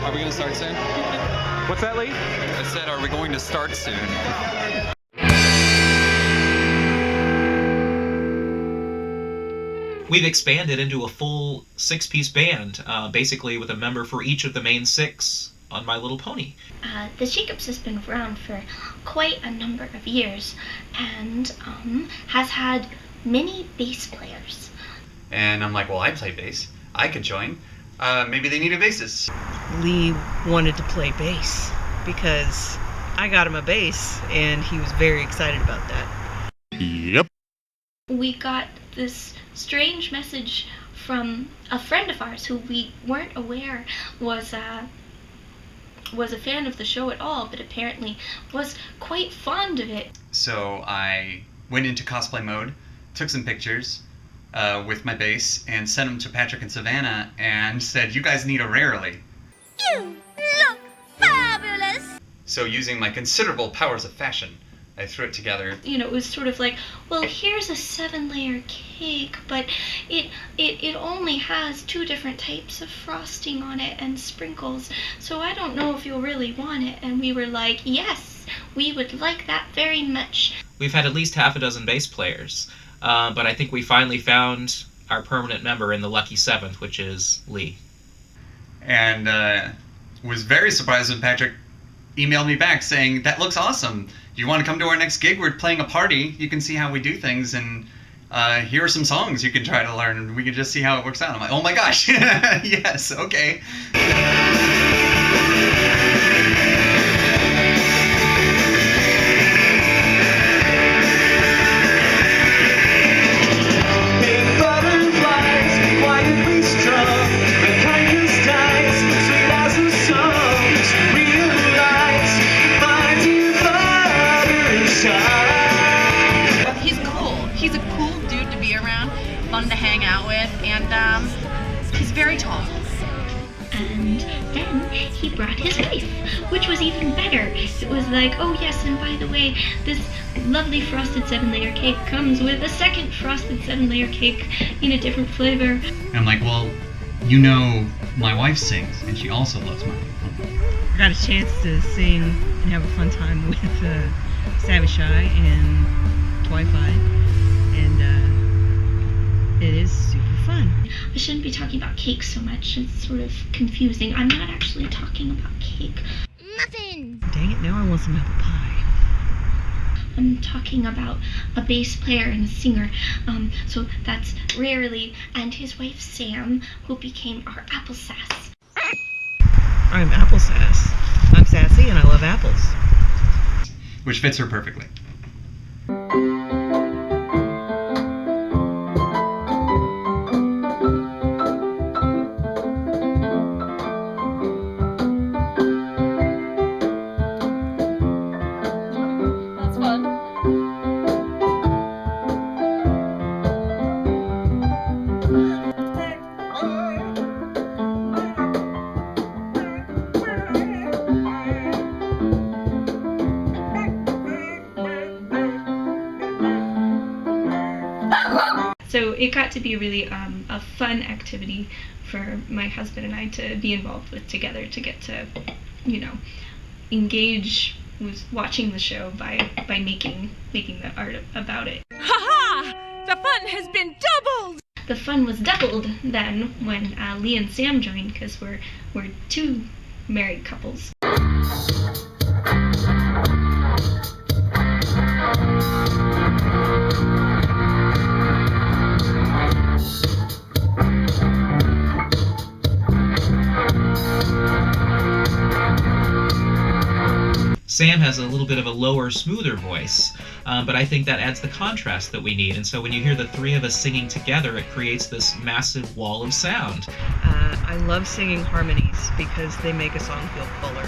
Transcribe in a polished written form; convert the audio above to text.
Are we going to start soon? What's that, Lee? I said, are we going to start soon? We've expanded into a full 6-piece band, basically with a member for each of the main 6 on My Little Pony. The Shake Ups has been around for quite a number of years and has had many bass players. And I'm like, well, I play bass. I could join. Maybe they need a bassist. Lee wanted to play bass because I got him a bass and he was very excited about that. Yep. We got this strange message from a friend of ours who we weren't aware was a fan of the show at all, but apparently was quite fond of it. So I went into cosplay mode, took some pictures with my bass, and sent them to Patrick and Savannah and said, you guys need a Rari-Lee. You look fabulous! So using my considerable powers of fashion, I threw it together. You know, it was sort of like, well, here's a 7-layer cake, but it only has 2 different types of frosting on it and sprinkles, so I don't know if you'll really want it. And we were like, yes, we would like that very much. We've had at least half a dozen bass players, but I think we finally found our permanent member in the lucky 7th, which is Lee. And was very surprised when Patrick emailed me back saying, that looks awesome. Do you want to come to our next gig? We're playing a party. You can see how we do things, and here are some songs you can try to learn, and we can just see how it works out. I'm like, oh my gosh, yes, okay. Fun to hang out with, and he's very tall. And then he brought his wife, which was even better. It was like, oh yes, and by the way, this lovely frosted 7-layer cake comes with a second frosted 7-layer cake in a different flavor. And I'm like, well, you know, my wife sings, and she also loves My Little Pony. I got a chance to sing and have a fun time with Savvy Shy and Twi-Fi, and it is super fun. I shouldn't be talking about cake so much. It's sort of confusing. I'm not actually talking about cake. Muffin! Dang it, now I want some apple pie. I'm talking about a bass player and a singer. So that's Rari-Lee and his wife Sam, who became our Apple Sass. I'm Apple Sass. I'm sassy and I love apples. Which fits her perfectly. So it got to be really a fun activity for my husband and I to be involved with together, to get to, you know, engage with watching the show by making the art about it. Ha-ha! The fun has been doubled! The fun was doubled then when Lee and Sam joined, because we're 2 married couples. Sam has a little bit of a lower, smoother voice, but I think that adds the contrast that we need. And so when you hear the 3 of us singing together, it creates this massive wall of sound. I love singing harmonies because they make a song feel fuller.